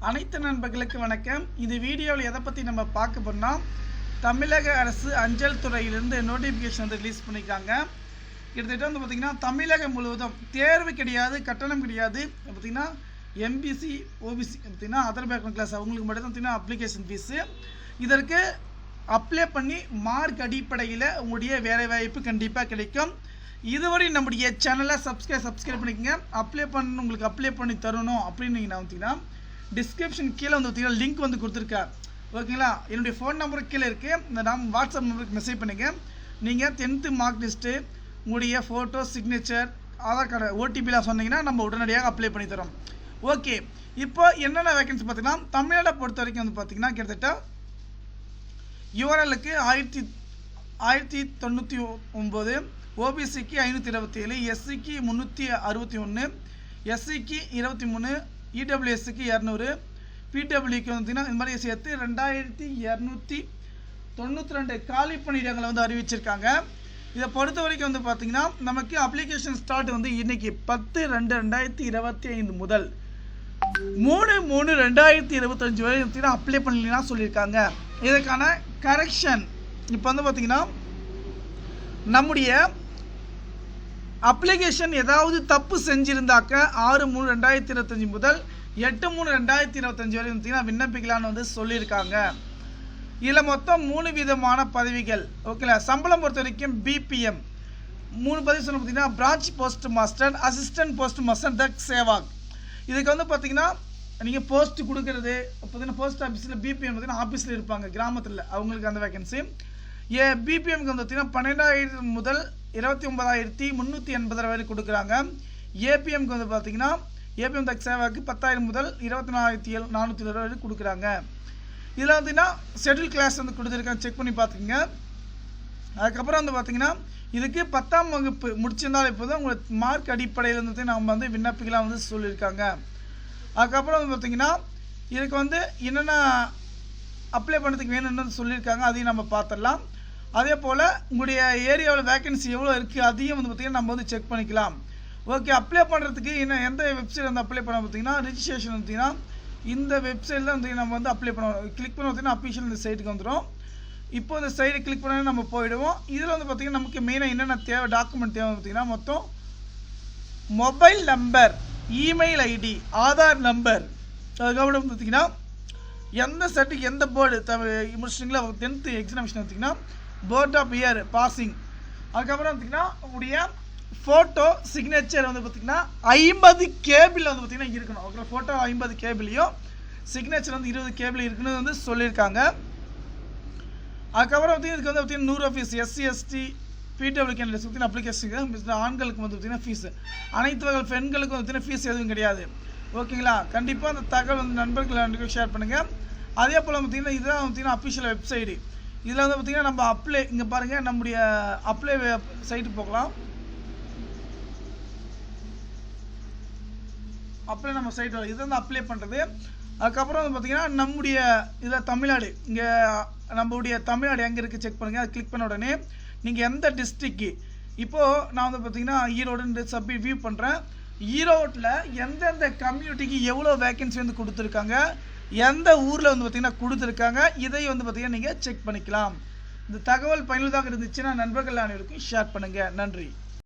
அனைத்து நண்பர்களுக்கு வணக்கம். இந்த வீடியோவில் எதை பற்றி நம்ம பார்க்க போறோம்னா, தமிழக அரசு அஞ்சல் துறையிலிருந்து நோட்டிஃபிகேஷன் வந்து ரிலீஸ் பண்ணியிருக்காங்க. கிட்டத்தட்ட வந்து பார்த்திங்கன்னா தமிழகம் முழுவதும் தேர்வு கிடையாது, கட்டணம் கிடையாது. பார்த்திங்கன்னா எம்பிசி ஓபிசி பார்த்திங்கன்னா அதர் பேக்ரவுண்ட் கிளாஸ் அவங்களுக்கு மட்டும் தான் பார்த்திங்கன்னா அப்ளிகேஷன் ஃபீஸு. இதற்கு அப்ளை பண்ணி மார்க் அடிப்படையில் உங்களுடைய வேலைவாய்ப்பு கண்டிப்பாக கிடைக்கும். இதுவரை நம்முடைய சேனலை சப்ஸ்கிரைப் பண்ணிக்கோங்க. உங்களுக்கு அப்ளை பண்ணி தரணும் அப்படின்னு நீங்கள் பார்த்தீங்கன்னா டிஸ்கிரிப்ஷன் கீழே வந்து பார்த்தீங்கன்னா லிங்க் வந்து கொடுத்துருக்கேன். ஓகேங்களா? என்னுடைய ஃபோன் நம்பருக்கு கீழே இருக்குது. இந்த வாட்ஸ்அப் நம்பருக்கு மெசேஜ் பண்ணுங்கள். நீங்கள் 10th மார்க் லிஸ்ட்டு, உங்களுடைய ஃபோட்டோ, சிக்னேச்சர், ஆதார் கார்டு, ஓடிபிலாம் சொன்னீங்கன்னா நம்ம உடனடியாக அப்ளை பண்ணி தரோம். ஓகே, இப்போ என்னென்ன வேகன்சி பார்த்தீங்கன்னா தமிழ்நாட்டை பொறுத்த வரைக்கும் வந்து பார்த்தீங்கன்னா கிட்டத்தட்ட யூஆர்எலுக்கு 1099, ஓபிசிக்கு 527, எஸ்சிக்கு 361, எஸ்சிக்கு 23, இடபிள்யூஎஸ்க்கு 200, பிடபிள்யூக்கு வந்து இந்த மாதிரி சேர்த்து 2292 காலி பணியிடங்களை வந்து அறிவிச்சிருக்காங்க. இதை பொறுத்த வரைக்கும் வந்து பார்த்தீங்கன்னா நமக்கு அப்ளிகேஷன் ஸ்டார்ட் வந்து இன்னைக்கு 10/2/2025 முதல் 3/3/2025 வரை பார்த்தீங்கன்னா அப்ளை பண்ணலாம் சொல்லியிருக்காங்க. இதுக்கான கரெக்ஷன் இப்போ வந்து பார்த்தீங்கன்னா நம்முடைய அப்ளிகேஷன் ஏதாவது தப்பு செஞ்சிருந்தாக்க 6/3/2025 முதல் 8/3/2025 வரை பார்த்தீங்கன்னா விண்ணப்பிக்கலான்னு வந்து சொல்லியிருக்காங்க. இதில் மொத்தம் 3 விதமான பதவிகள். ஓகேங்களா? சம்பளம் பொறுத்த வரைக்கும் பிபிஎம் 3 பதவி சொன்ன பார்த்தீங்கன்னா branch post master, assistant post master, தக் சேவாக். இதுக்கு வந்து பார்த்தீங்கன்னா நீங்கள் போஸ்ட் கொடுக்கறது பார்த்தீங்கன்னா போஸ்ட் ஆஃபீஸில் பிபிஎம் பார்த்தீங்கன்னா ஆஃபீஸில் இருப்பாங்க கிராமத்தில், அவங்களுக்கு அந்த வேகன்சி. பிபிஎம்க்கு வந்து பார்த்தீங்கன்னா 12,000 முதல் 29,380 வரை கொடுக்குறாங்க. ஏபிஎம்க்கு வந்து பார்த்தீங்கன்னா ஏபிஎம் தக் சேவாக்கு 10,000 முதல் 24,400 வரை கொடுக்குறாங்க. இதில் பார்த்தீங்கன்னா ஷெட்யூல் கிளாஸ் வந்து கொடுத்துருக்காங்க, செக் பண்ணி பார்த்துக்கோங்க. அதுக்கப்புறம் வந்து பார்த்தீங்கன்னா இதுக்கு 10ஆம் வகுப்பு முடிச்சிருந்தாலும் இப்போ தான் உங்களுக்கு மார்க் அடிப்படையில் வந்து நம்ம வந்து விண்ணப்பிக்கலாம் வந்து சொல்லியிருக்காங்க. அதுக்கப்புறம் வந்து பார்த்தீங்கன்னா இதுக்கு வந்து என்னென்ன அப்ளை பண்ணுறதுக்கு வேணும்னு சொல்லியிருக்காங்க, அதையும் நம்ம பார்த்துடலாம். அதே போல் உங்களுடைய ஏரியாவில் வேகன்சி எவ்வளோ இருக்குது அதையும் வந்து பார்த்திங்கன்னா நம்ம வந்து செக் பண்ணிக்கலாம். ஓகே, அப்ளை பண்ணுறதுக்கு எந்த வெப்சைட் வந்து அப்ளை பண்ண பார்த்தீங்கன்னா ரிஜிஸ்ட்ரேஷன் பார்த்திங்கன்னா இந்த வெப்சைட்டில் வந்து நம்ம வந்து அப்ளை பண்ணுவோம். கிளிக் பண்ண பார்த்திங்கன்னா அஃபிஷியல் இந்த சைட்டுக்கு வந்துடும். இப்போ இந்த சைடு கிளிக் பண்ணால் நம்ம போயிடுவோம். இதில் வந்து பார்த்திங்கன்னா நமக்கு மெயினாக என்னென்ன தேவை, டாக்குமெண்ட் தேவை பார்த்திங்கன்னா மொத்தம் mobile number, email ID, Aadhaar number. அதுக்கப்புறம் பார்த்திங்கன்னா எந்த சர்டிஃபிகேட் எந்த போர்டு முடிச்சிட்டிங்களா 10th எக்ஸாமினேஷன் பார்த்திங்கன்னா போர்ட் ஆஃப் இயர் பாசிங். அதுக்கப்புறம் பார்த்திங்கன்னா உங்களுடைய ஃபோட்டோ சிக்னேச்சர் வந்து பார்த்திங்கன்னா 50 கேபிள் வந்து பார்த்திங்கன்னா இருக்கணும். ஓகே, ஃபோட்டோ 50 கேபிளையும் சிக்னேச்சர் வந்து 20 கேபிள் இருக்குன்னு வந்து சொல்லியிருக்காங்க. அதுக்கப்புறம் பார்த்திங்கன்னா இதுக்கு வந்து பார்த்திங்கன்னா 100 fees, SC ST PWD candidates பார்த்திங்கன்னா அப்ளிகேஷனுக்கு ஆண்களுக்கு வந்து பார்த்திங்கன்னா ஃபீஸ், அனைத்து வகை பெண்களுக்கும் பார்த்திங்கன்னா ஃபீஸ் எதுவும் கிடையாது. ஓகேங்களா? கண்டிப்பாக அந்த தகவல் வந்து நண்பர்கள் ஷேர் பண்ணுங்கள். அதே போல் பார்த்திங்கன்னா இதுதான் பார்த்திங்கன்னா அஃபிஷியல் வெப்சைடு. இதில் வந்து பார்த்திங்கன்னா நம்ம அப்ளை இங்கே பாருங்கள், நம்முடைய அப்ளை சைட்டு போகலாம். அப்ளை நம்ம சைட் இது வந்து அப்ளை பண்ணுறது. அதுக்கப்புறம் வந்து பார்த்திங்கன்னா நம்முடைய இதில் தமிழ்நாடு, இங்கே நம்மளுடைய தமிழ்நாடு எங்கே இருக்குது செக் பண்ணுங்கள். அதை கிளிக் பண்ண உடனே நீங்கள் எந்த டிஸ்ட்ரிக்கு, இப்போது நான் வந்து பார்த்திங்கன்னா ஈரோடு சப்மிட் வியூ பண்ணுறேன். ஈரோட்டில் எந்தெந்த கம்யூனிட்டிக்கு எவ்வளோ வேகன்சி வந்து கொடுத்துருக்காங்க, எந்த ஊரில் வந்து பார்த்திங்கன்னா கொடுத்துருக்காங்க, இதை வந்து பார்த்திங்கன்னா நீங்கள் செக் பண்ணிக்கலாம். இந்த தகவல் பயனுள்ளதாக இருந்துச்சுன்னா நண்பர்கள் அனைவருக்கும் ஷேர் பண்ணுங்கள். நன்றி.